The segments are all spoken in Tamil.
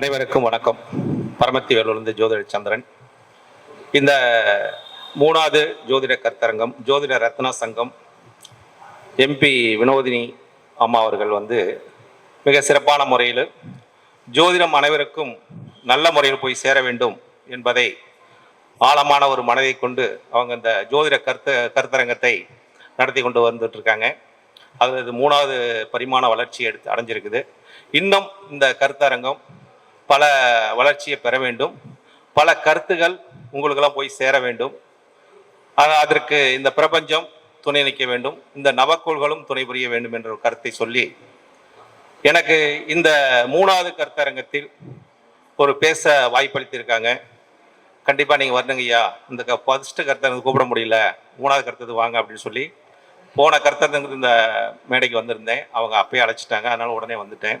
அனைவருக்கும் வணக்கம். பரமத்தி வேலூர்ந்து ஜோதிட சந்திரன். இந்த 3வது ஜோதிட கருத்தரங்கம், ஜோதிட ரத்னா சங்கம் எம்பி வினோதினி அம்மா அவர்கள் மிக சிறப்பான முறையில் ஜோதிடம் அனைவருக்கும் நல்ல முறையில் போய் சேர வேண்டும் என்பதை ஆழமான ஒரு மனதை கொண்டு அவங்க இந்த ஜோதிட கருத்தரங்கத்தை நடத்தி கொண்டு வந்துட்டு இருக்காங்க. அது 3வது பரிமாண வளர்ச்சி அடைஞ்சிருக்குது. இன்னும் இந்த கருத்தரங்கம் பல வளர்ச்சியை பெற வேண்டும், பல கருத்துகள் உங்களுக்கெல்லாம் போய் சேர வேண்டும். அதற்கு இந்த பிரபஞ்சம் துணை நிற்க வேண்டும், இந்த நவக்கோள்களும் துணை புரிய வேண்டும் என்ற ஒரு கருத்தை சொல்லி எனக்கு இந்த 3வது கருத்தரங்கத்தில் ஒரு பேச வாய்ப்பளித்திருக்காங்க. கண்டிப்பாக நீங்கள் வரணுங்க ஐயா, இந்த ஃபர்ஸ்ட் கருத்தரங்கம் கூப்பிட முடியல, 3வது கருத்தது வாங்க அப்படின்னு சொல்லி போன கருத்தரங்கு இந்த மேடைக்கு வந்திருந்தேன். அவங்க அப்பயே அழைச்சிட்டாங்க, அதனால உடனே வந்துட்டேன்.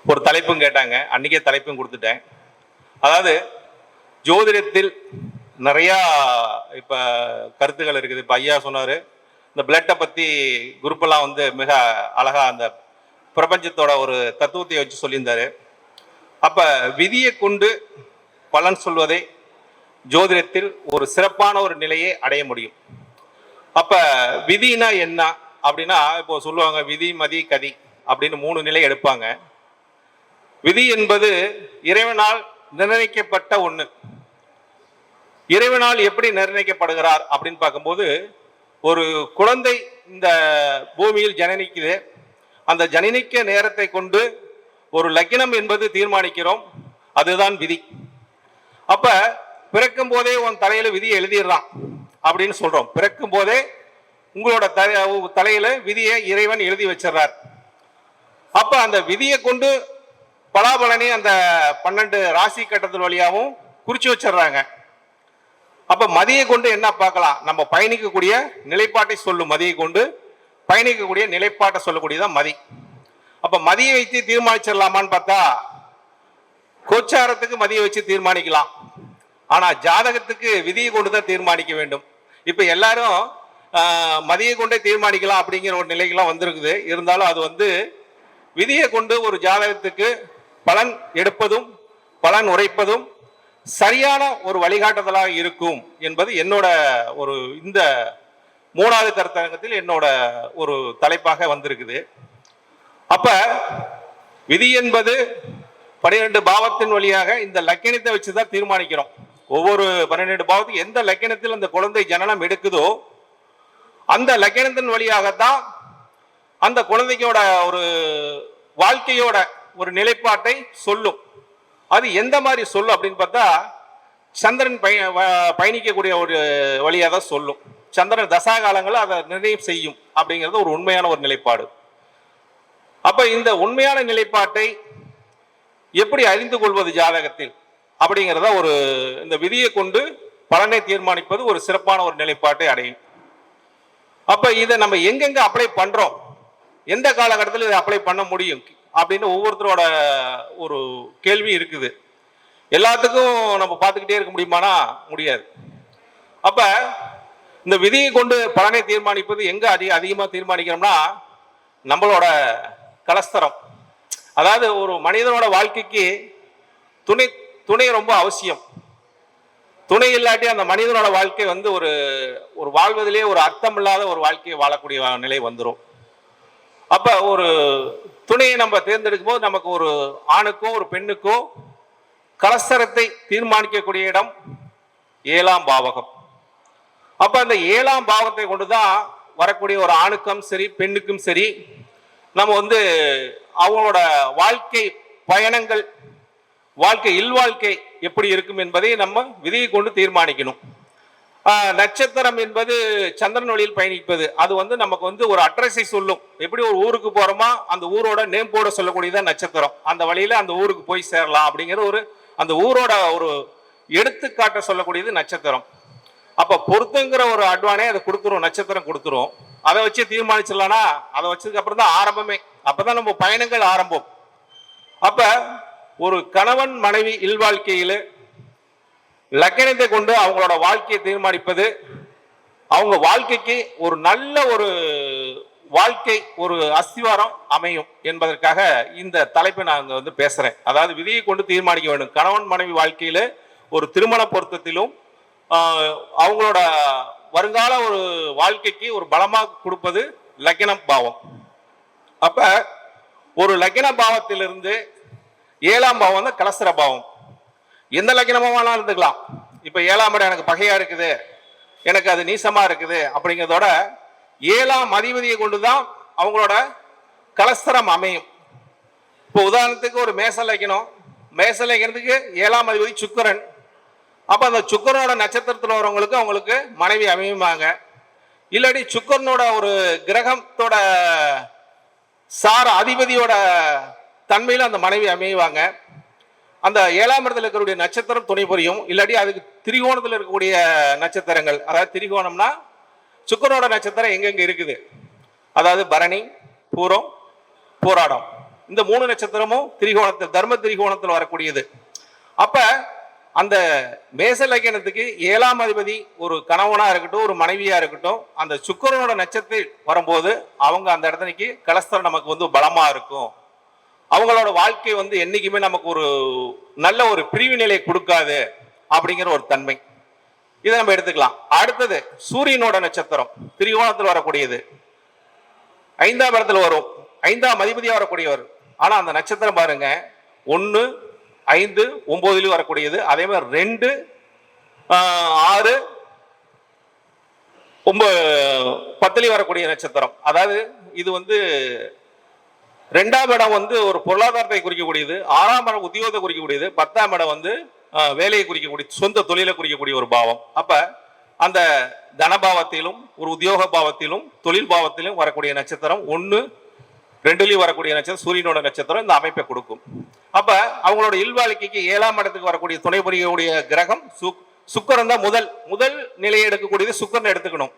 ஒரு தலைப்பும் கேட்டாங்க, அன்றைக்கே தலைப்பும் கொடுத்துட்டேன். அதாவது ஜோதிடத்தில் நிறையா இப்போ கருத்துக்கள் இருக்குது. இப்போ ஐயா சொன்னார், இந்த பிளட்டை பற்றி குரூப்பெல்லாம் மிக அழகாக அந்த பிரபஞ்சத்தோட ஒரு தத்துவத்தை வச்சு சொல்லியிருந்தார். அப்போ விதியை கொண்டு பலன் சொல்வதை ஜோதிடத்தில் ஒரு சிறப்பான ஒரு நிலையை அடைய முடியும். அப்போ விதினா என்ன அப்படின்னா, இப்போ சொல்லுவாங்க விதி மதி கதி அப்படின்னு 3 நிலை எடுப்பாங்க. விதி என்பது இறைவனால் நிர்ணயிக்கப்பட்ட ஒன்று. இறைவனால் எப்படி நிர்ணயிக்கப்படுகிறார் அப்படின்னு பார்க்கும்போது, ஒரு குழந்தை இந்த பூமியில் ஜனனிக்குது. அந்த ஜனனிக்க நேரத்தை கொண்டு ஒரு லக்கினம் என்பது தீர்மானிக்கிறோம், அதுதான் விதி. அப்ப பிறக்கும் போதே உன் தலையில விதியை எழுதிடுறான் அப்படின்னு சொல்றோம். பிறக்கும் போதே உங்களோட தலையில விதியை இறைவன் எழுதி வச்சிடறார். அப்ப அந்த விதியை கொண்டு பலாபலனை அந்த 12 ராசி கட்டத்தின் வழியாகவும் குறிச்சு வச்சிடறாங்க. அப்ப மதியை கொண்டு என்ன பார்க்கலாம், நம்ம பயணிக்கக்கூடிய நிலைப்பாட்டை சொல்லும். மதியை கொண்டு பயணிக்கக்கூடிய நிலைப்பாட்டை சொல்லக்கூடியதான் மதி. அப்ப மதியை வைத்து தீர்மானிச்சிடலாமான்னு பார்த்தா, கோச்சாரத்துக்கு மதியை வச்சு தீர்மானிக்கலாம், ஆனா ஜாதகத்துக்கு விதியை கொண்டுதான் தீர்மானிக்க வேண்டும். இப்ப எல்லாரும் மதியை கொண்டே தீர்மானிக்கலாம் அப்படிங்கிற ஒரு நிலைக்கெல்லாம் வந்திருக்குது. இருந்தாலும் அது விதியை கொண்டு ஒரு ஜாதகத்துக்கு பலன் எடுப்பதும் பலன் உரைப்பதும் சரியான ஒரு வழிகாட்டுதலாக இருக்கும் என்பது என்னோட ஒரு இந்த 3வது கருத்தரங்கத்தில் என்னோட ஒரு தலைப்பாக வந்திருக்குது. அப்ப விதி என்பது 12 பாவத்தின் வழியாக இந்த லக்கணத்தை வச்சுதான் தீர்மானிக்கிறோம். ஒவ்வொரு 12 பாவத்துக்கு எந்த லக்கணத்தில் அந்த குழந்தை ஜனனம் எடுக்குதோ அந்த லக்கணத்தின் வழியாகத்தான் அந்த குழந்தைக்கோட ஒரு வாழ்க்கையோட ஒரு நிலைப்பாட்டை சொல்லும். அது எந்த மாதிரி சொல்லும் அப்படின்னு பார்த்தா, சந்திரன் பயணிக்கக்கூடிய ஒரு வழியாக தான் சொல்லும். சந்திரன் தசா காலங்களை அதை நிர்ணயம் செய்யும் அப்படிங்கிறது ஒரு உண்மையான ஒரு நிலைப்பாடு. அப்ப இந்த உண்மையான நிலைப்பாட்டை எப்படி அறிந்து கொள்வது ஜாதகத்தில் அப்படிங்கிறத ஒரு இந்த விதியை கொண்டு பலனை தீர்மானிப்பது ஒரு சிறப்பான ஒரு நிலைப்பாட்டை அடையும். அப்ப இதை நம்ம எங்கெங்க அப்ளை பண்றோம், எந்த காலகட்டத்தில் இதை அப்ளை பண்ண முடியும் அப்படின்னு ஒவ்வொருத்தரோட ஒரு கேள்வி இருக்குது. எல்லாத்துக்கும் நம்ம பார்த்துக்கிட்டே இருக்க முடியுமானா முடியாது. அப்ப இந்த விதியை கொண்டு பலனை தீர்மானிப்பது எங்க அதிகமாக தீர்மானிக்கிறோம்னா, நம்மளோட கலஸ்தரம். அதாவது ஒரு மனிதனோட வாழ்க்கைக்கு துணை ரொம்ப அவசியம். துணை இல்லாட்டி அந்த மனிதனோட வாழ்க்கை ஒரு வாழ்வதிலே ஒரு அர்த்தம் இல்லாத ஒரு வாழ்க்கையை வாழக்கூடிய நிலை வந்துடும். அப்ப ஒரு துணையை நம்ம தேர்ந்தெடுக்கும் போது நமக்கு ஒரு ஆணுக்கோ ஒரு பெண்ணுக்கோ கலஸ்தரத்தை தீர்மானிக்கக்கூடிய இடம் 7ஆம் பாவகம். அப்ப அந்த 7ஆம் பாவத்தை கொண்டுதான் வரக்கூடிய ஒரு ஆணுக்கும் சரி பெண்ணுக்கும் சரி நம்ம அவங்களோட வாழ்க்கை பயணங்கள், வாழ்க்கை இல்வாழ்க்கை எப்படி இருக்கும் என்பதை நம்ம விதியை கொண்டு தீர்மானிக்கணும். நட்சத்திரம் என்பது சந்திரன் வழியில் பயணிப்பது. அது நமக்கு ஒரு அட்ரஸை சொல்லும். எப்படி ஒரு ஊருக்கு போறோமா அந்த ஊரோட நேம் போர்டை சொல்லக்கூடியதான் நட்சத்திரம். அந்த வழியில அந்த ஊருக்கு போய் சேரலாம் அப்படிங்கிற அந்த ஊரோட ஒரு எடுத்துக்காட்ட சொல்லக்கூடியது நட்சத்திரம். அப்ப பொருத்தங்கிற ஒரு அட்வானே அதை கொடுத்துரும், நட்சத்திரம் கொடுத்துரும். அதை வச்சு தீர்மானிச்சிடலாம்னா அதை வச்சதுக்கு அப்புறம் தான் ஆரம்பமே. அப்பதான் நம்ம பயணங்கள் ஆரம்பம். அப்ப ஒரு கணவன் மனைவி இல்வாழ்க்கையில லக்கணத்தை கொண்டு அவங்களோட வாழ்க்கையை தீர்மானிப்பது அவங்க வாழ்க்கைக்கு ஒரு நல்ல ஒரு வாழ்க்கை ஒரு அஸ்திவாரம் அமையும் என்பதற்காக இந்த தலைப்பை நான் வந்து பேசுறேன். அதாவது விதியை கொண்டு தீர்மானிக்க வேண்டும். கணவன் மனைவி வாழ்க்கையில ஒரு திருமண பொருத்தத்திலும் அவங்களோட வருங்கால ஒரு வாழ்க்கைக்கு ஒரு பலமாக கொடுப்பது லக்னம் பாவம். அப்ப ஒரு லக்ன பாவத்திலிருந்து 7ஆம் பாவம் வந்து கலஸ்திர பாவம். எந்த லக்னமானாலும் இருந்துக்கலாம். இப்ப 7ஆம் இடம் எனக்கு பகையா இருக்குது, எனக்கு அது நீசமா இருக்குது அப்படிங்கிறதோட 7ஆம் அதிபதியை கொண்டுதான் அவங்களோட கலஸ்திரம் அமையும். இப்போ உதாரணத்துக்கு ஒரு மேச லக்னத்துக்கு 7ஆம் அதிபதி சுக்கிரன். அப்ப அந்த சுக்கிரனோட நட்சத்திரத்தில் வரவங்களுக்கு அவங்களுக்கு மனைவி அமையுமாங்க. இல்லாட்டி சுக்கிரனோட ஒரு கிரகத்தோட சார அதிபதியோட தன்மையில அந்த மனைவி அமைவாங்க. அந்த 7ஆம் இடத்துல இருக்கக்கூடிய நட்சத்திரம் துணை புரியும். இல்லாட்டி அதுக்கு திரிகோணத்தில் இருக்கக்கூடிய நட்சத்திரங்கள், அதாவது திரிகோணம்னா சுக்கிரனோட நட்சத்திரம் எங்கெங்க இருக்குது, அதாவது பரணி, பூரம், பூராடம், இந்த 3 நட்சத்திரமும் திரிகோணத்தில் தர்ம திரிகோணத்தில் வரக்கூடியது. அப்ப அந்த மேச லக்னத்துக்கு 7ஆம் அதிபதி ஒரு கணவனா இருக்கட்டும், ஒரு மனைவியா இருக்கட்டும், அந்த சுக்கிரனோட நட்சத்திரம் வரும்போது அவங்க அந்த இடத்துக்கு கலஸ்திரம் நமக்கு வந்து பலமா இருக்கும். அவங்களோட வாழ்க்கை வந்து என்னைக்குமே நமக்கு ஒரு நல்ல ஒரு பிரிவு நிலையை கொடுக்காது அப்படிங்கிற ஒரு தன்மை. இதை நம்ம எடுத்துக்கலாம். அடுத்தது சூரியனோட நட்சத்திரம் திரிகோணத்தில் வரக்கூடியது, 5ஆம் இடத்துல வரும், 5ஆம் அதிபதியா வரக்கூடியவர். ஆனா அந்த நட்சத்திரம் பாருங்க 1, 5, 9 வரக்கூடியது. அதே மாதிரி 2, 6, 10 வரக்கூடிய நட்சத்திரம். அதாவது இது வந்து 2ஆம் இடம் வந்து ஒரு பொருளாதாரத்தை குறிக்கக்கூடியது, 6ஆம் இடம் உத்தியோகத்தை குறிக்கக்கூடியது, 10ஆம் இடம் வந்து வேலையை குறிக்கக்கூடிய சொந்த தொழிலை குறிக்கக்கூடிய ஒரு பாவம். அப்ப அந்த தனபாவத்திலும் ஒரு உத்தியோக பாவத்திலும் தொழில் பாவத்திலும் வரக்கூடிய நட்சத்திரம் 1, 2 வரக்கூடிய நட்சத்திரம் சூரியனோட நட்சத்திரம் இந்த அமைப்பை கொடுக்கும். அப்ப அவங்களோட இல்வாழ்க்கைக்கு 7ஆம் இடத்துக்கு வரக்கூடிய துணை புரியக்கூடிய கிரகம் சுக்கிரன் தான். முதல் நிலையை எடுக்கக்கூடியது சுக்கிரன் எடுத்துக்கணும்.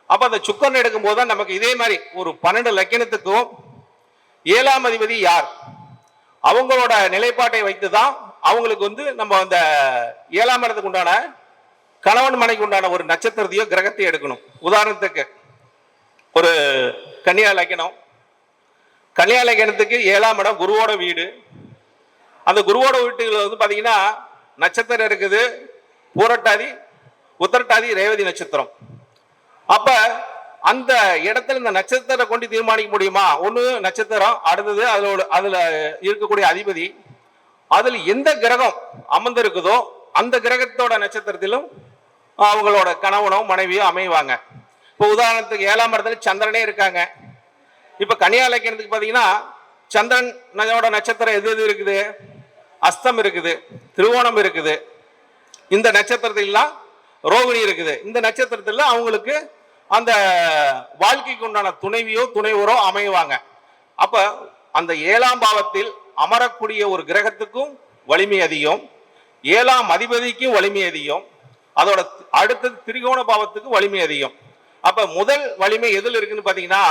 அப்ப அந்த சுக்கிரன் எடுக்கும் போது தான் நமக்கு இதே மாதிரி ஒரு 12 லக்னத்துக்கும் 7ஆம் அதிபதி யார் அவங்களோட நிலைப்பாட்டை வைத்துதான் அவங்களுக்கு வந்து நம்ம அந்த 7ஆம் இடத்துக்கு உண்டான கணவன் மனைக்கு உண்டான ஒரு நட்சத்திரத்தையோ கிரகத்தையோ எடுக்கணும். உதாரணத்துக்கு ஒரு கன்னியா லக்னத்துக்கு 7ஆம் இடம் குருவோட வீடு. அந்த குருவோட வீட்டுல வந்து பாத்தீங்கன்னா நட்சத்திரம் இருக்குது பூரட்டாதி, உத்திரட்டாதி, ரேவதி நட்சத்திரம். அப்ப அந்த இடத்துல இந்த நட்சத்திரத்தை கொண்டு தீர்மானிக்க முடியுமா? ஒண்ணு நட்சத்திரம், அடுத்தது அதுல இருக்கக்கூடிய அதிபதி, அதுல எந்த கிரகம் அமர்ந்து இருக்குதோ அந்த கிரகத்தோட நட்சத்திரத்திலும் அவங்களோட கணவனோ மனைவியோ அமைவாங்க. இப்போ உதாரணத்துக்கு 7ஆம் இடத்துல சந்திரனே இருக்காங்க. இப்ப கன்னியா லக்னத்துக்கு பாத்தீங்கன்னா சந்திரனோட நட்சத்திரம் எது இருக்குது? அஸ்தம் இருக்குது, திருவோணம் இருக்குது, இந்த நட்சத்திரத்திலாம் ரோகிணி இருக்குது. இந்த நட்சத்திரத்துல அவங்களுக்கு அந்த வாழ்க்கைக்கு உண்டான துணைவியோ துணைவரோ அமைவாங்க. அப்ப அந்த 7ஆம் பாவத்தில் அமரக்கூடிய ஒரு கிரகத்துக்கும் வலிமை அதிகம், 7ஆம் அதிபதிக்கும் வலிமை அதிகம், அதோட அடுத்தது திரிகோண பாவத்துக்கும் வலிமை அதிகம். அப்ப முதல் வலிமை எதில் இருக்குன்னு பாத்தீங்கன்னா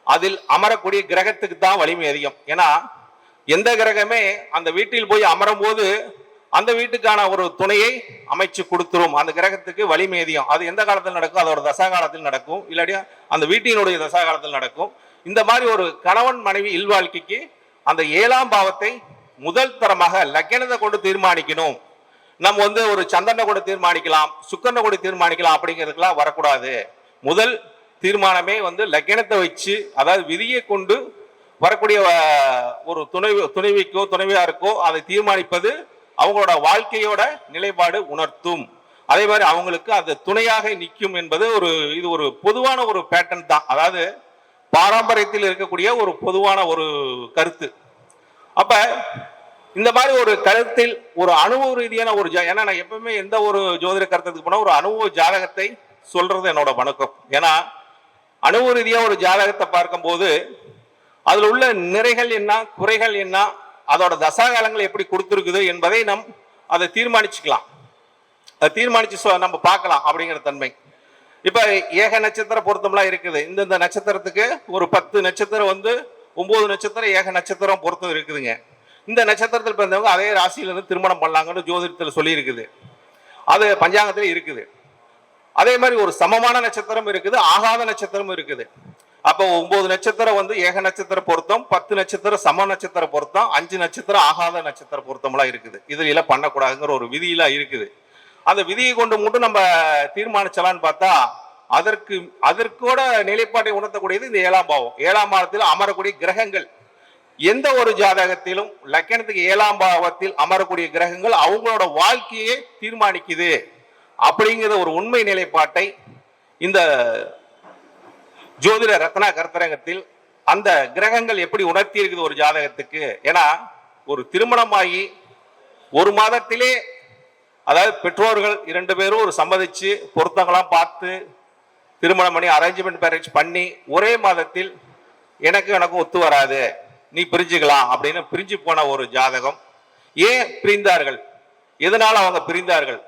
அதில் அமரக்கூடிய கிரகத்துக்கு தான் வலிமை அதிகம். ஏன்னா எந்த கிரகமே அந்த வீட்டில் போய் அமரும் போது அந்த வீட்டுக்கான ஒரு துணையை அமைச்சு கொடுத்துரும். அந்த கிரகத்துக்கு வலிமை அதிகம். அது எந்த காலத்தில் நடக்கும்? அதோட தசா காலத்தில் நடக்கும், இல்லாட்டி அந்த வீட்டினுடைய தசா காலத்தில் நடக்கும். இந்த மாதிரி ஒரு கணவன் மனைவி இல்வாழ்க்கைக்கு அந்த 7ஆம் பாவத்தை முதல் தரமாக லக்னத்தை கொண்டு தீர்மானிக்கணும். நம்ம வந்து ஒரு சந்திரனை கூட தீர்மானிக்கலாம், சுக்கிரனை கூட தீர்மானிக்கலாம் அப்படிங்கிறதுக்கெல்லாம் வரக்கூடாது. முதல் தீர்மானமே வந்து லக்னத்தை வச்சு, அதாவது விதியை கொண்டு வரக்கூடிய ஒரு துணைவிக்கோ துணைவியாருக்கோ அதை தீர்மானிப்பது அவங்களோட வாழ்க்கையோட நிலைப்பாடு உணர்த்தும். அதே மாதிரி அவங்களுக்கு அது துணையாக நிற்கும் என்பது இது ஒரு பொதுவான ஒரு பேட்டர்ன் தான். அதாவது பாரம்பரியத்தில் இருக்கக்கூடிய ஒரு பொதுவான ஒரு கருத்து. அப்ப இந்த மாதிரி ஒரு கருத்தில் ஒரு அனுபவ ரீதியான ஒரு ஏன்னா நான் எப்பவுமே எந்த ஒரு ஜோதிட கருத்துக்கு போனா ஒரு அனுபவ ஜாதகத்தை சொல்றது என்னோட வணக்கம். ஏன்னா அனுபவ ரீதியா ஒரு ஜாதகத்தை பார்க்கும்போது அதுல உள்ள நிறைகள் என்ன, குறைகள் என்ன, அதோட தசாகாலங்கள் எப்படி கொடுத்துருக்குது என்பதை அதை தீர்மானிச்சுக்கலாம், அதை தீர்மானிச்சு நம்ம பார்க்கலாம் அப்படிங்கிற தன்மை. இப்ப ஏக நட்சத்திர பொருத்தம்லாம் இருக்குது. இந்த நட்சத்திரத்துக்கு ஒரு 10 நட்சத்திரம் வந்து 9 நட்சத்திரம் ஏக நட்சத்திரம் பொருத்தம் இருக்குதுங்க. இந்த நட்சத்திரத்தில் பிறந்தவங்க அதே ராசியில இருந்து திருமணம் பண்ணலாங்கன்னு ஜோதிடத்தில் சொல்லி இருக்குது, அது பஞ்சாங்கத்தில் இருக்குது. அதே மாதிரி ஒரு சமமான நட்சத்திரம் இருக்குது, ஆகாத நட்சத்திரம் இருக்குது. அப்போ 9 நட்சத்திரம் வந்து ஏக நட்சத்திர பொருத்தம், 10 நட்சத்திரம் சம நட்சத்திர பொருத்தம், 5 நட்சத்திரம் ஆகாத நட்சத்திர பொருத்தம்லாம் இருக்குது. இதுல எல்லாம் பண்ணக்கூடாதுங்கிற ஒரு விதியெல்லாம் இருக்குது. அந்த விதியை கொண்டு மட்டும் நம்ம தீர்மானிச்சலான்னு பார்த்தா அதற்கோட நிலைப்பாட்டை உணர்த்தக்கூடியது இந்த 7ஆம் பாவம். 7ஆம் பாவத்தில் அமரக்கூடிய கிரகங்கள் எந்த ஒரு ஜாதகத்திலும் லக்கணத்துக்கு 7ஆம் பாவத்தில் அமரக்கூடிய கிரகங்கள் அவங்களோட வாழ்க்கையை தீர்மானிக்குது அப்படிங்கிற ஒரு உண்மை நிலைப்பாட்டை இந்த ஜோதிட ரத்னா கருத்தரங்கத்தில் அந்த கிரகங்கள் எப்படி உணர்த்தி இருக்குது ஒரு ஜாதகத்துக்கு. ஏன்னா ஒரு திருமணமாகி ஒரு மாதத்திலே, அதாவது பெற்றோர்கள் 2 பேரும் ஒரு சம்மதிச்சு பொருத்தங்களாம் பார்த்து திருமணம் பண்ணி அரேஞ்ச்மெண்ட் மேரேஜ் பண்ணி ஒரே மாதத்தில் எனக்கும் ஒத்து வராது, நீ பிரிஞ்சுக்கலாம் அப்படின்னு பிரிஞ்சு போன ஒரு ஜாதகம். ஏன் பிரிந்தார்கள், எதனால அவங்க பிரிந்தார்கள்,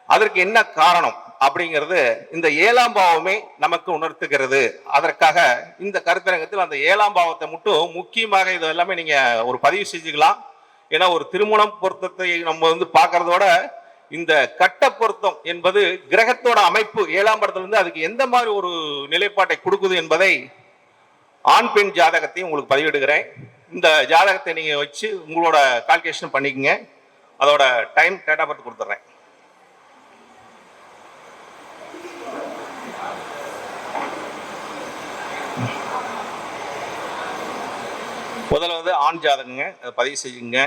அதற்கு என்ன காரணம் அப்படிங்கிறது இந்த 7ஆம் பாவமே நமக்கு உணர்த்துகிறது. அதற்காக இந்த கருத்தரங்கத்தில் அந்த 7ஆம் பாவத்தை மட்டும் முக்கியமாக இது எல்லாமே நீங்க ஒரு பதிவு செஞ்சுக்கலாம். ஏன்னா ஒரு திருமணம் பொருத்தத்தை நம்ம வந்து பார்க்கறதோட இந்த கட்ட பொருத்தம் என்பது கிரகத்தோட அமைப்பு 7ஆம் இடத்துல இருந்து அதுக்கு எந்த மாதிரி ஒரு நிலைப்பாட்டை கொடுக்குது என்பதை ஆண் பெண் ஜாதகத்தையும் உங்களுக்கு பதிவிடுகிறேன். இந்த ஜாதகத்தை நீங்க வச்சு உங்களோட கால்குலேஷன் பண்ணிக்கங்க. அதோட டைம் டேட் ஆஃப் பர்த் கொடுத்துட்றேன். முதல்ல வந்து ஆண் ஜாதகங்க, அதை பதிவு செய்யுங்க.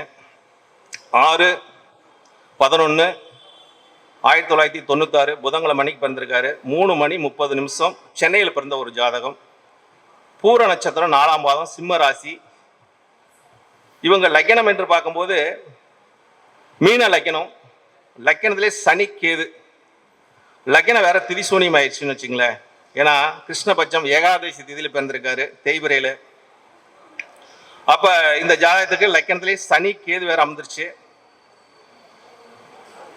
6/11/1996 புதன்கிழமை மணிக்கு பிறந்திருக்காரு. 3:30 சென்னையில் பிறந்த ஒரு ஜாதகம். பூர நட்சத்திரம் 4ஆம் பாதம், சிம்ம ராசி. இவங்க லக்கணம் என்று பார்க்கும்போது மீன லக்கணம். லக்கணத்திலே சனி கேது. லக்கணம் வேற திரிசூனியம் ஆயிடுச்சுன்னு வச்சுங்களேன். ஏன்னா கிருஷ்ணபட்சம் ஏகாதசி திதியில் பிறந்திருக்காரு தேய்பிரையில். அப்ப இந்த ஜாதகத்துக்கு லக்கணத்திலே சனி கேது வேற அமர்ந்துருச்சு.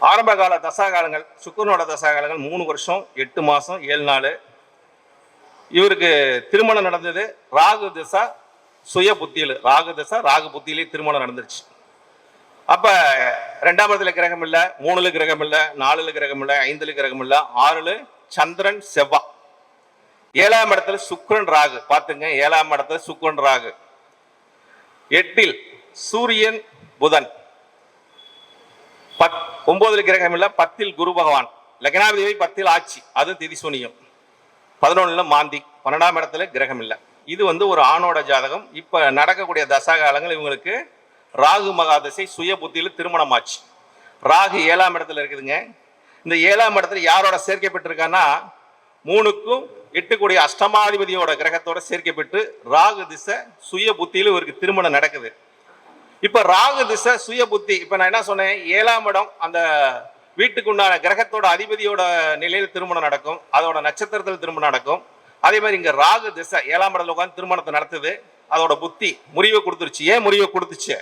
ஆரம்ப கால தசாகாலங்கள், சுக்கிரனோட தசாகாலங்கள் 3 வருஷம் 8 மாசம் 7 நாள். இவருக்கு திருமணம் நடந்தது ராகு திசா சுய புத்தியில். ராகு திசா ராகு புத்தியிலே திருமணம் நடந்துருச்சு. அப்ப 2ஆம் இடத்துல கிரகம் இல்லை, 3ல கிரகம் இல்லை, 4ல கிரகம் இல்லை, 5ல கிரகம் இல்லை, 6ல சந்திரன் செவ்வா. 7ஆம் இடத்துல சுக்கிரன் ராகு. பார்த்துங்க, 7ஆம் இடத்துல சுக்கிரன் ராகு. 8ல் சூரியன் புதன். 9ல் கிரகம் இல்ல, 10ல் குரு பகவான். லக்னாதிபதி 10ல் ஆட்சி, அது திதிசூனியம். 11ல் மாந்தி. 12ஆம் இடத்துல கிரகம் இல்லை. இது வந்து ஒரு ஆணோட ஜாதகம். இப்ப நடக்கக்கூடிய தசாகாலங்கள் இவங்களுக்கு ராகு மகாதசை சுய புத்தியில் திருமணம் ஆச்சு. ராகு 7ஆம் இடத்துல இருக்குதுங்க. இந்த 7ஆம் இடத்துல யாரோட சேர்க்கப்பட்டிருக்கான்னா 3க்கும் 8 கூடிய அஷ்டமாதிபதியோட கிரகத்தோட சேர்க்கப்பட்டு ராகு திசை சுய புத்தியில் இவருக்கு திருமணம் நடக்குது. இப்ப ராகு திசை சுய புத்தி, இப்ப நான் என்ன சொன்னேன், 7ஆம் இடம் அந்த வீட்டுக்கு உண்டான கிரகத்தோட அதிபதியோட நிலையில் திருமணம் நடக்கும், அதோட நட்சத்திரத்தில் திருமணம் நடக்கும். அதே மாதிரி இங்க ராகு திசை 7ஆம் இடத்துல உட்காந்து திருமணத்தை நடத்துது. அதோட புத்தி முறிவை கொடுத்துருச்சு. ஏன் முறிவை கொடுத்துச்சு?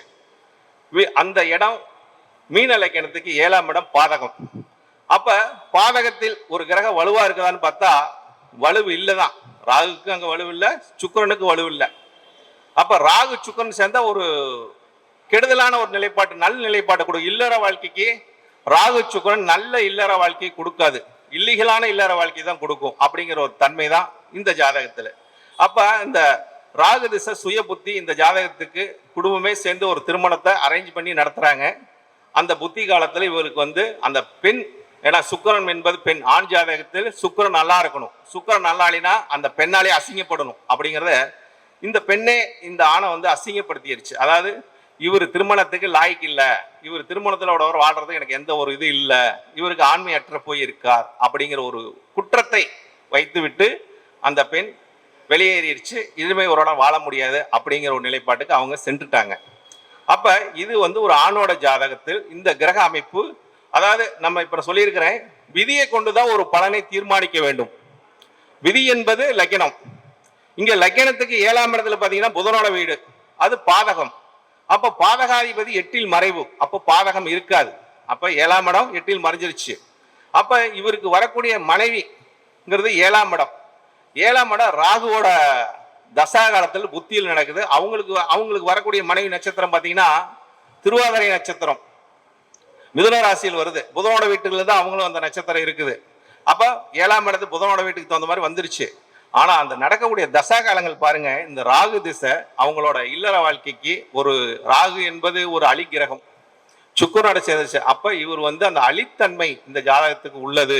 அந்த இடம் மீன லக்கணத்துக்கு 7ஆம் இடம் பாதகம். அப்ப பாதகத்தில் ஒரு கிரகம் வலுவா இருக்குதான்னு பார்த்தா வலுவு இல்லைதான். ராகுக்கு அங்க வலுவு இல்லை, சுக்கிரனுக்கு வலுவு இல்லை. அப்ப ராகு சுக்கிரன் சேர்ந்தா ஒரு கெடுதலான ஒரு நிலைப்பாட்டு, நல்ல நிலைப்பாட்டு கொடுக்கும். இல்லற வாழ்க்கைக்கு ராகு சுக்கிரன் நல்ல இல்லற வாழ்க்கையை கொடுக்காது, இல்லீகலான இல்லற வாழ்க்கை தான் கொடுக்கும். அப்படிங்கிற ஒரு தன்மை தான் இந்த ஜாதகத்துல. அப்ப இந்த ராகு திசை சுய புத்தி இந்த ஜாதகத்துக்கு குடும்பமே சேர்ந்து ஒரு திருமணத்தை அரேஞ்ச் பண்ணி நடத்துறாங்க. அந்த புத்தி காலத்துல இவருக்கு வந்து அந்த பெண், ஏன்னா சுக்கிரன் என்பது பெண், ஆண் ஜாதகத்தில் சுக்கிரன் நல்லா இருக்கணும். சுக்கிரன் நல்லா இல்லைன்னா அந்த பெண்ணாலே அசிங்கப்படணும். அப்படிங்கிறத இந்த பெண்ணே இந்த ஆணை வந்து அசிங்கப்படுத்திடுச்சு. அதாவது இவர் திருமணத்துக்கு லாய்க்கு இல்லை, இவர் திருமணத்தோட வாழ்றது எனக்கு எந்த ஒரு இது இல்லை, இவருக்கு ஆண்மையற்ற போய் இருக்கார் அப்படிங்கிற ஒரு குற்றத்தை வைத்து விட்டு அந்த பெண் வெளியேறிடுச்சு. இனிமே ஒரு வாழ முடியாது அப்படிங்கிற ஒரு நிலைப்பாட்டுக்கு அவங்க சென்றுட்டாங்க. அப்ப இது வந்து ஒரு ஆணோட ஜாதகத்தில் இந்த கிரக அமைப்பு, அதாவது நம்ம இப்ப சொல்லியிருக்கிறேன், விதியை கொண்டுதான் ஒரு பலனை தீர்மானிக்க வேண்டும். விதி என்பது லக்னம். இங்க லக்னத்துக்கு 7ஆம் இடத்துல பாத்தீங்கன்னா புதனோட வீடு, அது பாதகம். அப்ப பாதகாதிபதி 8ல் மறைவு, அப்ப பாதகம் இருக்காது. அப்ப 7ஆம் இடம் 8ல் மறைஞ்சிருச்சு. அப்ப இவருக்கு வரக்கூடிய மனைவிங்கிறது 7ஆம் இடம். 7ஆம் இடம் ராகுவோட தசாகாலத்தில் புத்தியில் நடக்குது. அவங்களுக்கு வரக்கூடிய மனைவி நட்சத்திரம் பாத்தீங்கன்னா திருவாதிரை நட்சத்திரம், மிதுன ராசியில் வருது. புதனோட வீட்டுல தான் அவங்களும் அந்த நட்சத்திரம் இருக்குது. அப்ப 7ஆம் இடத்து புதனோட வீட்டுக்கு தகுந்த மாதிரி வந்துருச்சு. ஆனா அந்த நடக்கக்கூடிய தசா காலங்கள் பாருங்க, இந்த ராகு திசை அவங்களோட இல்லற வாழ்க்கைக்கு ஒரு ராகு என்பது ஒரு அழிக்கிரகம், சுக்கரனோட சேர்ந்துச்சு. அப்ப இவர் வந்து அந்த அழித்தன்மை இந்த ஜாதகத்துக்கு உள்ளது.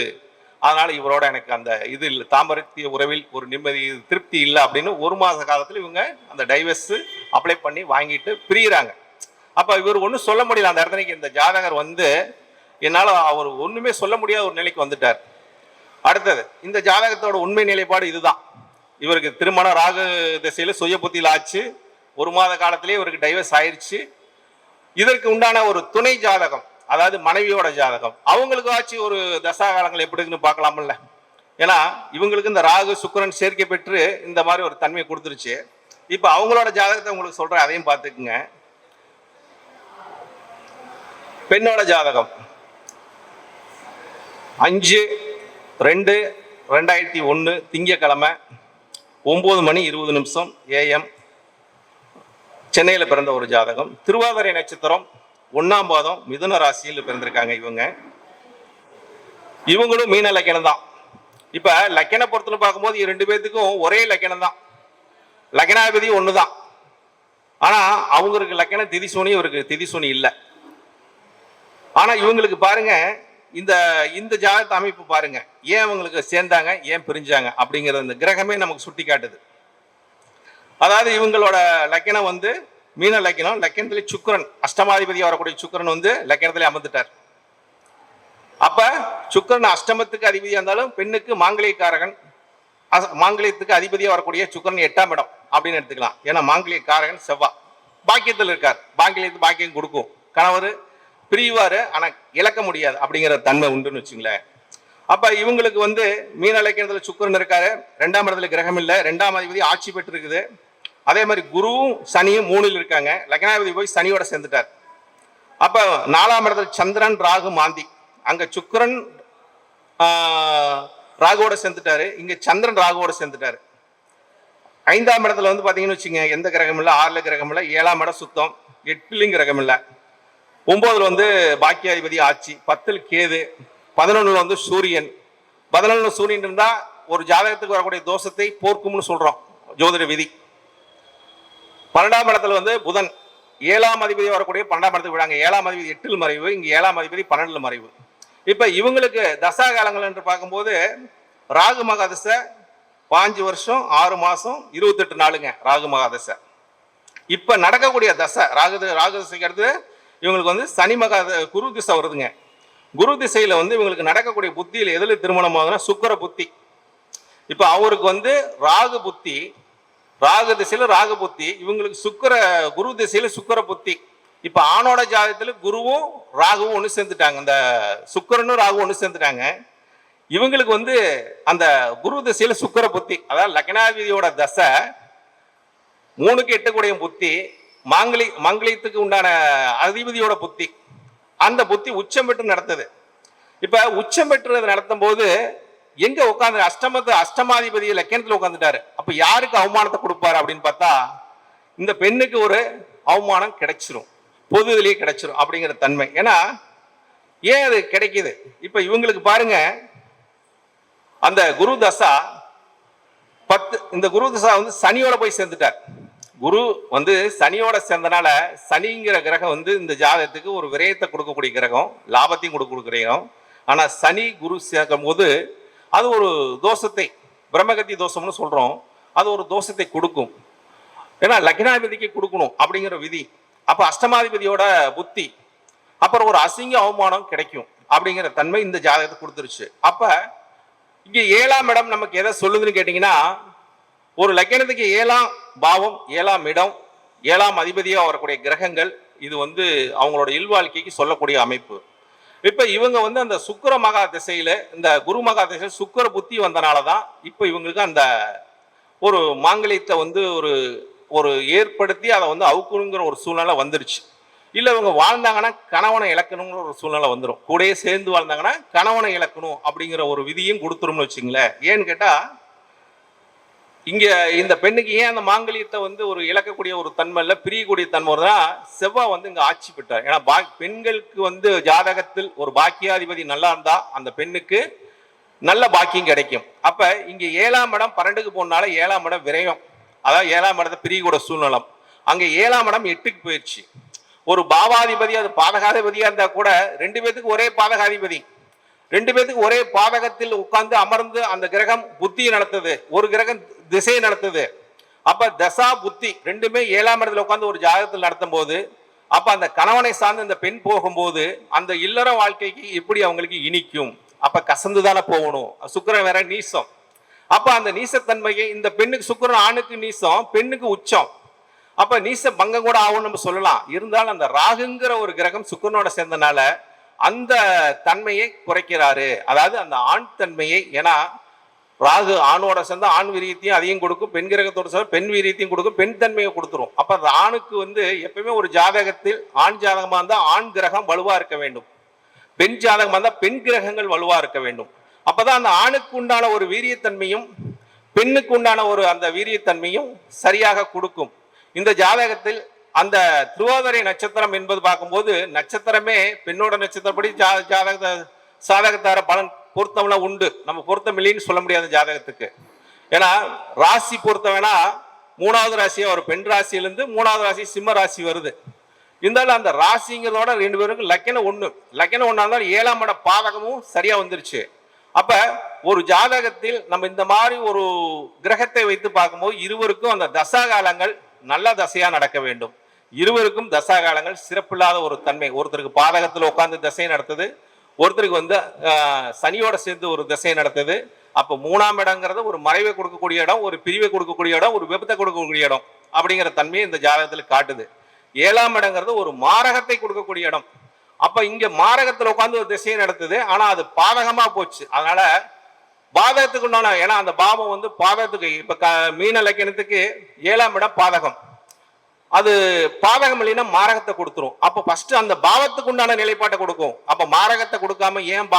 அதனால இவரோட எனக்கு அந்த இது இல்லை, தாம்பரத்திய உறவில் ஒரு நிம்மதி திருப்தி இல்லை அப்படின்னு 1 மாத காலத்துல இவங்க அந்த டைவர்ஸ் அப்ளை பண்ணி வாங்கிட்டு பிரியிறாங்க. அப்ப இவர் ஒன்றும் சொல்ல முடியல அந்த இடத்துக்கு. இந்த ஜாதகர் வந்து என்னால அவர் ஒண்ணுமே சொல்ல முடியாத ஒரு நிலைக்கு வந்துட்டார். அடுத்தது இந்த ஜாதகத்தோட உண்மை நிலைப்பாடு இதுதான். இவருக்கு திருமணம் ராகு திசையில சுய புத்தியில் ஆச்சு. 1 மாத காலத்திலேயே இவருக்கு டைவர்ஸ் ஆயிடுச்சு. இதற்கு உண்டான ஒரு துணை ஜாதகம், அதாவது மனைவியோட ஜாதகம், அவங்களுக்கு ஆச்சு ஒரு தசா காலங்கள் எப்படி இருக்குன்னு பார்க்கலாம்ல. ஏன்னா இவங்களுக்கு இந்த ராகு சுக்கிரன் சேர்க்கை பெற்று இந்த மாதிரி ஒரு தன்மையை கொடுத்துருச்சு. இப்ப அவங்களோட ஜாதகத்தை உங்களுக்கு சொல்றேன், அதையும் பார்த்துக்குங்க. பெண்ணோட ஜாதகம் 5/2/2001 திங்கக்கிழமை 9:20 AM சென்னையில் பிறந்த ஒரு ஜாதகம். திருவாதிரை நட்சத்திரம் 1ஆம் பாதம் மிதுன ராசியில் பிறந்திருக்காங்க இவங்க. இவங்களும் மீன லக்கணம் தான். இப்ப லக்கண பொறுத்துல பார்க்கும்போது 2 பேர்த்துக்கும் ஒரே லக்கணம் தான், லக்கணாதிபதி ஒண்ணுதான். ஆனா அவங்களுக்கு லக்கண திதிசூனி, இவருக்கு திதிசூனி இல்லை. ஆனா இவங்களுக்கு பாருங்க, இந்த இந்த ஜாதக அமைப்பு பாருங்க, ஏன் அவங்களுக்கு சேர்ந்தாங்க, ஏன் பிரிஞ்சாங்க அப்படிங்கிறது இந்த கிரகமே நமக்கு சுட்டி காட்டுது. அதாவது இவங்களோட லக்கணம் வந்து மீன லக்கணம், லக்கணத்திலே சுக்கிரன் அஷ்டமாதிபதி வரக்கூடிய சுக்கிரன் வந்து லக்கணத்திலே அமர்ந்துட்டார். அப்ப சுக்கிரன் அஷ்டமத்துக்கு அதிபதியா இருந்தாலும் பெண்ணுக்கு மாங்கலியக்காரகன், மாங்கலியத்துக்கு அதிபதியா வரக்கூடிய சுக்கிரன் 8ஆம் இடம் அப்படின்னு எடுத்துக்கலாம். ஏன்னா மாங்கலியக்காரகன் செவ்வா பாக்கியத்தில் இருக்கார். பாக்கியம் கொடுக்கும், கணவர் பிரிவாரு ஆனா இழக்க முடியாது அப்படிங்கிற தன்மை உண்டுன்னு வச்சுங்களேன். அப்ப இவங்களுக்கு வந்து மீன லக்கணத்துல சுக்கிரன் இருக்காரு, 2ஆம் இடத்துல கிரகம் இல்லை, 2ஆம் அதிபதி ஆட்சி பெற்று இருக்குது. அதே மாதிரி குருவும் சனியும் 3ல் இருக்காங்க. லக்னாதிபதி போய் சனியோட சேர்ந்துட்டார். அப்ப 4ஆம் இடத்துல சந்திரன் ராகு மாந்தி, அங்க சுக்கிரன் ராகுவோட சேர்ந்துட்டாரு, இங்க சந்திரன் ராகுவோட சேர்ந்துட்டாரு. 5ஆம் இடத்துல வந்து பாத்தீங்கன்னு வச்சுங்க, எந்த கிரகம் இல்லை, 6ல கிரகம் இல்லை, 7ஆம் இடம் சுத்தம், 8லும் கிரகம் இல்லை, 9ல் வந்து பாக்கியாதிபதி ஆட்சி, 10ல் கேது, 11ல் வந்து சூரியன். 11ல் சூரியன் இருந்தா ஒரு ஜாதகத்துக்கு வரக்கூடிய தோஷத்தை போர்க்கும்னு சொல்றோம் ஜோதிட விதி. 12ஆம் இடத்துல வந்து புதன் 7ஆம் அதிபதி வரக்கூடிய 12ஆம் இடத்துக்கு விடாங்க. 7ஆம் அதிபதி 8ல் மறைவு, இங்க 7ஆம் அதிபதி 12ல் மறைவு. இப்ப இவங்களுக்கு தசா காலங்கள் என்று பார்க்கும்போது ராகு மகாதசை 5 வருஷம் 6 மாசம் 28 நாளுங்க ராகு மகாதசை. இப்ப நடக்கக்கூடிய தசை ராகு தசைக்கு அடுத்து இவங்களுக்கு வந்து சனி குரு திசை வருதுங்க. குரு திசையில வந்து இவங்களுக்கு நடக்கக்கூடிய புத்தியில எதுல திருமணம் ஆகுதுன்னா சுக்கிர புத்தி. இப்ப அவருக்கு வந்து ராகு புத்தி, ராகு திசையில ராகு புத்தி, இவங்களுக்கு குரு திசையில சுக்கிர புத்தி. இப்ப ஆணோட ஜாதகத்துல குருவும் ராகுவும் ஒண்ணு சேர்ந்துட்டாங்க, இந்த சுக்கிரனும் ராகுவும் ஒண்ணு சேர்ந்துட்டாங்க. இவங்களுக்கு வந்து அந்த குரு திசையில சுக்கிர புத்தி, அதாவது லக்னாதிபதியோட தசை 3க்கு 8 கூடிய புத்தி, மாங்கலியத்துக்கு உண்டான அதிபதியோட புத்தி, அந்த புத்தி உச்சம் பெற்று நடத்துது. இப்ப உச்சம் பெற்று நடத்தும் போது எங்க உட்காந்து அஷ்டமாதிபதி லக்கணத்துல உட்காந்துட்டாரு. அப்ப யாருக்கு அவமானத்தை கொடுப்பாரு அப்படின்னு பார்த்தா இந்த பெண்ணுக்கு ஒரு அவமானம் கிடைச்சிரும், பொது இதுலயே கிடைச்சிரும் அப்படிங்கிற தன்மை. ஏன்னா ஏன் அது கிடைக்குது? இப்ப இவங்களுக்கு பாருங்க, அந்த குரு தசா 10, இந்த குரு தசா வந்து சனியோட போய் சேர்ந்துட்டார். குரு வந்து சனியோட சேர்ந்தனால சனிங்கிற கிரகம் வந்து இந்த ஜாதகத்துக்கு ஒரு விரயத்தை கொடுக்கக்கூடிய கிரகம், லாபத்தையும் கொடுக்கக்கூடிய கிரகம். ஆனா சனி குரு சேர்க்கும் போது அது ஒரு தோஷத்தை, பிரம்மகத்தி தோஷம்னு சொல்றோம், அது ஒரு தோஷத்தை கொடுக்கும். ஏன்னா லக்னாதிபதிக்கு கொடுக்கணும் அப்படிங்கிற விதி. அப்ப அஷ்டமாதிபதியோட புத்தி, அப்புறம் ஒரு அசிங்க அவமானம் கிடைக்கும் அப்படிங்கிற தன்மை இந்த ஜாதகத்தை கொடுத்துருச்சு. அப்ப இங்க 7ஆம் இடம் நமக்கு எதை சொல்லுதுன்னு கேட்டீங்கன்னா, ஒரு லக்கணத்துக்கு 7ஆம் பாவம், 7ஆம் இடம், 7ஆம் அதிபதியா வரக்கூடிய கிரகங்கள், இது வந்து அவங்களோட இல்வாழ்க்கைக்கு சொல்லக்கூடிய அமைப்பு. இப்ப இவங்க வந்து அந்த சுக்கிர மகா திசையில, இந்த குரு மகா திசையில சுக்கிர புத்தி வந்தனாலதான் இப்ப இவங்களுக்கு அந்த ஒரு மாங்கலியத்தை வந்து ஒரு ஏற்படுத்தி அதை வந்து அவுக்கணுங்கிற ஒரு சூழ்நிலை வந்துருச்சு. இல்ல இவங்க வாழ்ந்தாங்கன்னா கணவனை இழக்கணுங்கிற ஒரு சூழ்நிலை வந்துடும். கூடயே சேர்ந்து வாழ்ந்தாங்கன்னா கணவனை இழக்கணும் அப்படிங்கிற ஒரு விதியும் கொடுத்துரும்னு வச்சுங்களேன். ஏன்னு கேட்டா இங்க இந்த பெண்ணுக்கு ஏன் அந்த மாங்கலியத்தை வந்து ஒரு இழக்கக்கூடிய ஒரு தன்மை இல்லை, பிரியக்கூடிய தன்மை வருதுன்னா செவ்வாய் வந்து இங்க ஆட்சி பெற்றார். ஏன்னா பெண்களுக்கு வந்து ஜாதகத்தில் ஒரு பாக்கியாதிபதி நல்லா இருந்தா அந்த பெண்ணுக்கு நல்ல பாக்கியம் கிடைக்கும். அப்ப இங்க 7ஆம் இடம் 12க்கு போனால 7ஆம் இடம் விரயம், அதாவது 7ஆம் இடத்தை பிரியக்கூட சூழ்நிலம். அங்க 7ஆம் இடம் 8க்கு போயிடுச்சு. ஒரு பாவாதிபதி அது பாதகாதிபதியா இருந்தா கூட 2 பேத்துக்கு ஒரே பாதகாதிபதி, 2 பேத்துக்கு ஒரே பாதகத்தில் உட்கார்ந்து அமர்ந்து அந்த கிரகம் புத்தியை நடத்துது, ஒரு கிரகம் திசையை நடத்துது. அப்ப தசா புத்தி ரெண்டுமே 7ஆம் இடத்துல உட்கார்ந்து ஒரு ஜாதகத்தில் நடத்தும் போது, அப்ப அந்த கணவனை சார்ந்து அந்த பெண் போகும்போது அந்த இல்லற வாழ்க்கைக்கு எப்படி அவங்களுக்கு இனிக்கும்? அப்ப கசந்துதானே போகணும். சுக்கிரன் வேற நீசம். அப்ப அந்த நீசத்தன்மையை இந்த பெண்ணுக்கு, சுக்கிரன் ஆணுக்கு நீசம், பெண்ணுக்கு உச்சம். அப்ப நீச பங்கம் கூட ஆகும் நம்ம சொல்லலாம். இருந்தாலும் அந்த ராகுங்கிற ஒரு கிரகம் சுக்கிரனோட சேர்ந்தனால அந்த தன்மையை குறைக்கிறாரு. அதாவது அந்த ஆண் தன்மையை, ஏன்னா ராகு ஆணோட சேர்ந்து ஆண் வீரியத்தையும் அதையும் கொடுக்கும், பெண் கிரகத்தோட சேர்ந்து பெண் வீரியத்தையும் கொடுக்கும், பெண் தன்மையை கொடுத்துரும். அப்ப அந்த ஆணுக்கு எப்பவுமே ஒரு ஜாதகத்தில் ஆண் ஜாதகமா இருந்தா ஆண் கிரகம் வலுவா இருக்க வேண்டும், பெண் ஜாதகமா இருந்தா பெண் கிரகங்கள் வலுவா இருக்க வேண்டும். அப்பதான் அந்த ஆணுக்கு உண்டான ஒரு வீரியத்தன்மையும் பெண்ணுக்கு உண்டான ஒரு அந்த வீரியத்தன்மையும் சரியாக கொடுக்கும். இந்த ஜாதகத்தில் அந்த திருவாதிரை நட்சத்திரம் என்பது பார்க்கும்போது நட்சத்திரமே பெண்ணோட நட்சத்திரப்படி சாதகத்தார பலன் பொருத்தம்லாம் உண்டு. நம்ம பொருத்தம் இல்லைன்னு சொல்ல முடியாது ஜாதகத்துக்கு. ஏன்னா ராசி பொருத்தம் வேணா 3வது ராசியா ஒரு பெண் ராசியிலிருந்து 3வது ராசி சிம்ம ராசி வருது. இருந்தாலும் அந்த ராசிங்கிறதோட 2 பேருக்கும் லக்கணம் ஒண்ணு, லக்கணம் ஒண்ணா இருந்தாலும் 7ஆம் இட பாதகமும் சரியா வந்துருச்சு. அப்ப ஒரு ஜாதகத்தில் நம்ம இந்த மாதிரி ஒரு கிரகத்தை வைத்து பார்க்கும்போது இருவருக்கும் அந்த தசா காலங்கள் நல்ல தசையா நடக்க வேண்டும். இருவருக்கும் தசா காலங்கள் சிறப்பில்லாத ஒரு தன்மை. ஒருத்தருக்கு பாதகத்தில் உட்கார்ந்து தசையை நடத்துது, ஒருத்தருக்கு சனியோட சேர்ந்து ஒரு திசையை நடத்துது. அப்ப 3ஆம் இடங்கிறது ஒரு மறைவை கொடுக்கக்கூடிய இடம், ஒரு பிரிவை கொடுக்கக்கூடிய இடம், ஒரு விபத்தை கொடுக்கக்கூடிய இடம் அப்படிங்கிற தன்மையை இந்த ஜாதகத்தில் காட்டுது. 7ஆம் இடங்கிறது ஒரு மாரகத்தை கொடுக்கக்கூடிய இடம். அப்ப இங்க மாரகத்துல உட்கார்ந்து ஒரு திசையை நடத்துது, ஆனா அது பாதகமா போச்சு. அதனால பாதகத்துக்கு உண்டான, ஏன்னா அந்த பாவம் பாதகத்துக்கு இப்ப மீன லக்கணத்துக்கு 7ஆம் இடம் பாதகம், அது பாதகம் இல்லைன்னா மாரகத்தை கொடுத்துரும். அப்ப ஃபர்ஸ்ட் அந்த பாவத்துக்கு உண்டான நிலைப்பாட்டை கொடுக்கும். அப்ப மாரகத்தை கொடுக்காம ஏன்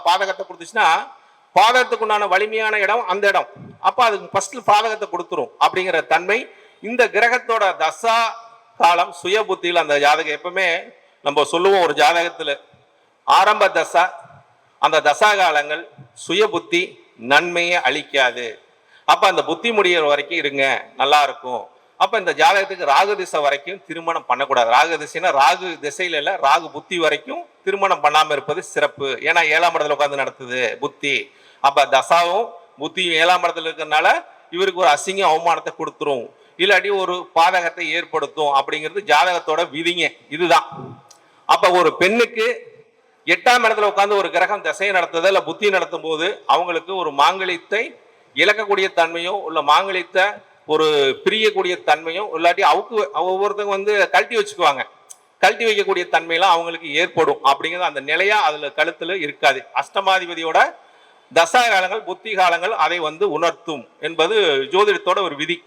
பாதகத்தை கொடுத்துச்சுன்னா பாதகத்துக்கு உண்டான வலிமையான இடம் அந்த இடம். அப்ப அதுக்கு ஃபர்ஸ்ட் பாதகத்தை கொடுத்துரும் அப்படிங்கிற தன்மை இந்த கிரகத்தோட தசா காலம் சுய புத்தியில். அந்த ஜாதகம் எப்பவுமே நம்ம சொல்லுவோம், ஒரு ஜாதகத்துல ஆரம்ப தசா, அந்த தசா காலங்கள் சுய புத்தி நன்மையை அளிக்காது. அப்ப அந்த புத்தி முடிகிற வரைக்கும் இருங்க, நல்லா இருக்கும். அப்ப இந்த ஜாதகத்துக்கு ராகு திசை வரைக்கும் திருமணம் பண்ணக்கூடாது. ராகு திசைனா ராகு திசையில இல்ல, ராகு புத்தி வரைக்கும் திருமணம் பண்ணாம இருப்பது சிறப்பு. ஏன்னா 7ஆம் இடத்துல உட்கார்ந்து நடத்துது புத்தி. அப்ப தசாவும் புத்தியும் 7ஆம் இடத்துல இருக்கிறதுனால இவருக்கு ஒரு அசிங்க அவமானத்தை கொடுத்துரும், இல்லாட்டி ஒரு பாதகத்தை ஏற்படுத்தும் அப்படிங்கிறது ஜாதகத்தோட விதிங்க. இதுதான். அப்ப ஒரு பெண்ணுக்கு 8ஆம் இடத்துல உட்கார்ந்து ஒரு கிரகம் திசையை நடத்துது இல்ல புத்தி நடத்தும் போது அவங்களுக்கு ஒரு மாங்கலியத்தை இழக்கக்கூடிய தன்மையும் உள்ள, மாங்கலியத்தை ஒரு பிரியக்கூடிய தன்மையும், இல்லாட்டி ஒவ்வொருத்தவங்க கழட்டி வச்சுக்குவாங்க, கழட்டி வைக்கக்கூடிய தன்மையெல்லாம் அவங்களுக்கு ஏற்படும் அப்படிங்கிறது அந்த நிலையா அதுல கழுத்துல இருக்காது. அஷ்டமாதிபதியோட தசா காலங்கள் புத்தி காலங்கள் அதை உணர்த்தும் என்பது ஜோதிடத்தோட ஒரு விதி.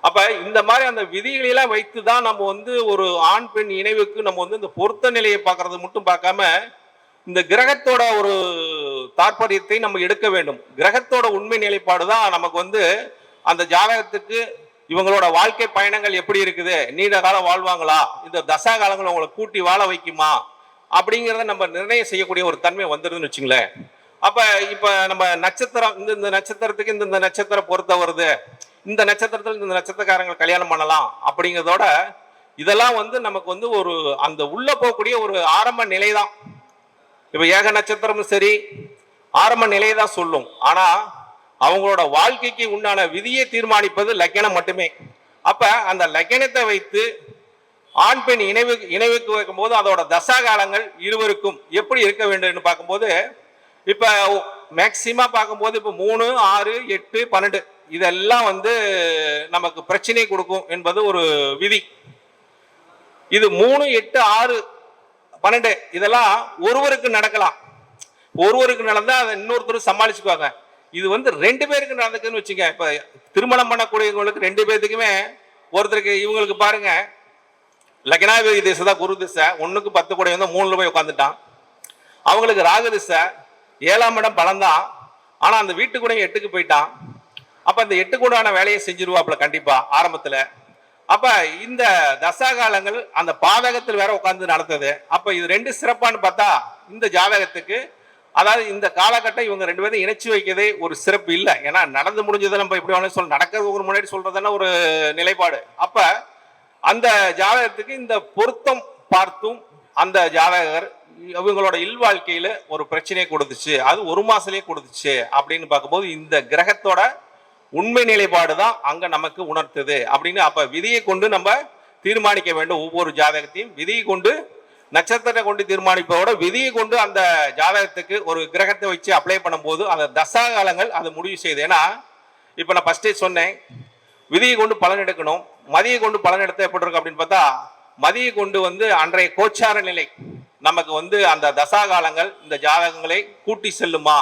அப்ப இந்த மாதிரி அந்த விதிகளெல்லாம் வைத்துதான் நம்ம ஒரு ஆண் பெண் இணைவுக்கு நம்ம இந்த பொருத்த நிலையை பார்க்கறது மட்டும் பார்க்காம இந்த கிரகத்தோட ஒரு தாற்பயத்தை நம்ம எடுக்க வேண்டும். கிரகத்தோட உண்மை நிலைப்பாடுதான் நமக்கு அந்த ஜாதகத்துக்கு இவங்களோட வாழ்க்கை பயணங்கள் எப்படி இருக்குது, நீண்ட காலம் வாழ்வாங்களா, இந்த தசா காலங்கள் அவங்களை கூட்டி வாழ வைக்குமா அப்படிங்கிறத நம்ம நிர்ணயம் செய்யக்கூடிய ஒரு தன்மை வந்துருதுன்னு வச்சுங்களேன். அப்ப இப்ப நம்ம நட்சத்திரம், இந்த நட்சத்திரத்துக்கு இந்த நட்சத்திரம் பொருத்த வருது, இந்த நட்சத்திரத்தில் இந்த நட்சத்திரக்காரங்கள் கல்யாணம் பண்ணலாம் அப்படிங்கிறதோட இதெல்லாம் நமக்கு ஒரு அந்த உள்ள போகக்கூடிய ஒரு ஆரம்ப நிலைதான். இப்ப ஏக நட்சத்திரமும் சரி ஆரம்ப நிலையை தான் சொல்லும். ஆனா அவங்களோட வாழ்க்கைக்கு உண்டான விதியை தீர்மானிப்பது லக்கணம் மட்டுமே. அப்ப அந்த லக்கணத்தை வைத்து ஆண் பெண் இணைவுக்கு வைக்கும்போது அதோட தசா காலங்கள் இருவருக்கும் எப்படி இருக்க வேண்டும் பார்க்கும்போது, இப்ப மேக்சிமா பார்க்கும்போது இப்ப 3, 6, 8, 12 இதெல்லாம் நமக்கு பிரச்சனை கொடுக்கும் என்பது ஒரு விதி. இது 3, 8, 6, 12 இதெல்லாம் ஒருவருக்கு நடக்கலாம். ஒருவருக்கு நடந்தா அதை இன்னொருத்தர் சமாளிச்சுக்குவாங்க. இது 2 பேருக்கு நடந்துக்குன்னு வச்சுங்க. இப்ப திருமணம் பண்ணக்கூடியவங்களுக்கு 2 பேருக்குமே, ஒருத்தருக்கு இவங்களுக்கு பாருங்க லக்னாதிபதி திசை தான் குரு திசை, 1க்கு 10 கூட 3ல போய் உட்காந்துட்டான். அவங்களுக்கு ராகு திசை 7ஆம் இடம் பலம்தான், ஆனா அந்த வீட்டு கூட 8க்கு போயிட்டான். அப்ப அந்த 8 கூடான வேலையை செஞ்சிருவாப்ல கண்டிப்பா ஆரம்பத்துல. அப்ப இந்த தசா காலங்கள் அந்த பாதகத்தில் வேற உட்கார்ந்து நடத்துது. அப்ப இது 2 சிறப்பான்னு பார்த்தா இந்த ஜாதகத்துக்கு அதாவது இந்த காலகட்டம் இவங்க 2 பேரும் இணைச்சு வைக்கதே ஒரு சிறப்பு இல்லை. ஏன்னா நடந்து முடிஞ்சதை நம்ம எப்படி வேணாலும் சொல்ல, நடக்கிறது ஒரு முன்னாடி சொல்றதுன்னா ஒரு நிலைப்பாடு. அப்ப அந்த ஜாதகத்துக்கு இந்த பொருத்தம் பார்த்தும் அந்த ஜாதகர் இவங்களோட இல்வாழ்க்கையில ஒரு பிரச்சனையை கொடுத்துச்சு, அது 1 மாசத்துலயே கொடுத்துச்சு அப்படின்னு பார்க்கும்போது இந்த கிரகத்தோட உண்மை நிலைப்பாடு தான் அங்க நமக்கு உணர்த்துது அப்படின்னு. அப்ப விதியை கொண்டு நம்ம தீர்மானிக்க வேண்டும். ஒவ்வொரு ஜாதகத்தையும் விதியை கொண்டு, நட்சத்திரத்தை கொண்டு தீர்மானிப்பதோட விதியை கொண்டு அந்த ஜாதகத்துக்கு ஒரு கிரகத்தை வச்சு அப்ளை பண்ணும்போது அந்த தசா காலங்கள் அதை முடிவு செய்யுது. ஏன்னா இப்ப நான் ஃபர்ஸ்டே சொன்னேன், விதியை கொண்டு பலன் எடுக்கணும். மதியை கொண்டு பலன் எடுத்த எப்படி இருக்கு அப்படின்னு பார்த்தா, மதியை கொண்டு அன்றைய கோச்சார நிலை நமக்கு அந்த தசா காலங்கள் இந்த ஜாதகங்களை கூட்டி செல்லுமா,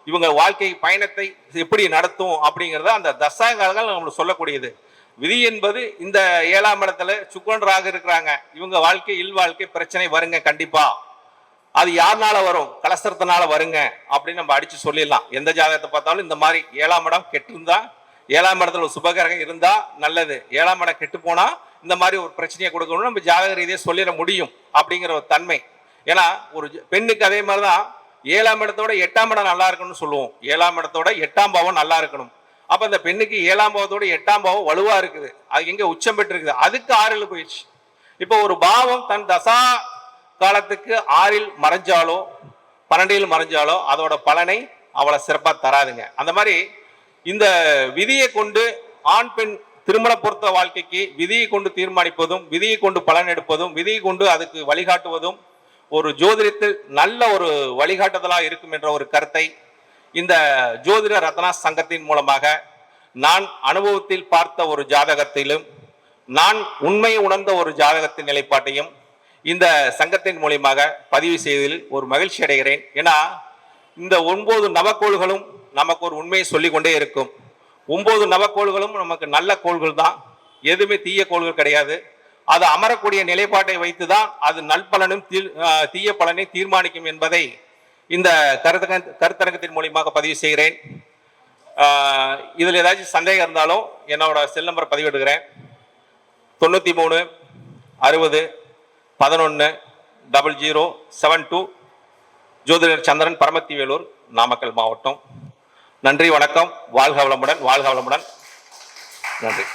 இவங்க வாழ்க்கை பயணத்தை எப்படி நடத்தும் அப்படிங்கிறத அந்த தசா காலங்கள் நம்மளுக்கு சொல்லக்கூடியது. விதி என்பது இந்த 7ஆம் இடத்துல சுக்கிரன் ராகு இருக்கிறாங்க, இவங்க வாழ்க்கை இல்வாழ்க்கை பிரச்சனை வருங்க கண்டிப்பா. அது யாருனால வரும்? கலசரத்தினால வருங்க அப்படின்னு நம்ம அடிச்சு சொல்லிடலாம். எந்த ஜாதகத்தை பார்த்தாலும் இந்த மாதிரி 7ஆம் இடம் கெட்டு இருந்தா, 7ஆம் இடத்துல ஒரு சுபகிரகம் இருந்தா நல்லது, 7ஆம் இடம் கெட்டு போனா இந்த மாதிரி ஒரு பிரச்சனையை கொடுக்கணும்னு நம்ம ஜாதக ரீதியை சொல்லிட முடியும் அப்படிங்கிற ஒரு தன்மை. ஏன்னா ஒரு பெண்ணுக்கு அதே மாதிரிதான் 7ஆம் இடத்தோட 8ஆம் இடம் நல்லா இருக்கணும்னு சொல்லுவோம். 7ஆம் இடத்தோட 8ஆம் பாவம் நல்லா இருக்கணும். அப்ப அந்த பெண்ணுக்கு 7ஆம் பாவத்தோட 8ஆம் பாவம் வலுவா இருக்குது, அது எங்க உச்சம் பெற்று இருக்குது, அதுக்கு 6ல் போயிடுச்சு. இப்போ ஒரு பாவம் தன் தசா காலத்துக்கு 6ல் மறைஞ்சாலோ 12ல் மறைஞ்சாலோ அதோட பலனை அவளை சிறப்பா தராதுங்க. அந்த மாதிரி இந்த விதியை கொண்டு ஆண் பெண் திருமண பொருத்த வாழ்க்கைக்கு விதியை கொண்டு தீர்மானிப்பதும், விதியை கொண்டு பலன் எடுப்பதும், விதியை கொண்டு அதுக்கு வழிகாட்டுவதும் ஒரு ஜோதிடத்தில் நல்ல ஒரு வழிகாட்டுதலா இருக்கும் என்ற ஒரு கருத்தை இந்த ஜோதிட ரத்னா சங்கத்தின் மூலமாக நான் அனுபவத்தில் பார்த்த ஒரு ஜாதகத்திலும், நான் உண்மையை உணர்ந்த ஒரு ஜாதகத்தின் நிலைப்பாட்டையும் இந்த சங்கத்தின் மூலமாக பதிவு செய்வதில் ஒரு மகிழ்ச்சி அடைகிறேன். ஏன்னா இந்த 9 நவக்கோள்களும் நமக்கு ஒரு உண்மையை சொல்லிக் கொண்டே இருக்கும். 9 நவக்கோள்களும் நமக்கு நல்ல கோள்கள் தான், எதுவுமே தீய கோள்கள் கிடையாது. அது அமரக்கூடிய நிலைப்பாட்டை வைத்துதான் அது நல்பலனும் தீய பலனை தீர்மானிக்கும் என்பதை இந்த கருத்தரங்கத்தின் மூலமாக பதிவு செய்கிறேன். இதில் ஏதாச்சும் சந்தேகம் இருந்தாலும் என்னோட செல் நம்பரை பதிவிடுகிறேன். 93 60 11 0072. ஜோதிடர் சந்திரன், பரமத்தி வேலூர், நாமக்கல் மாவட்டம். நன்றி, வணக்கம். வாழ்க வளமுடன், வாழ்க வளமுடன். நன்றி.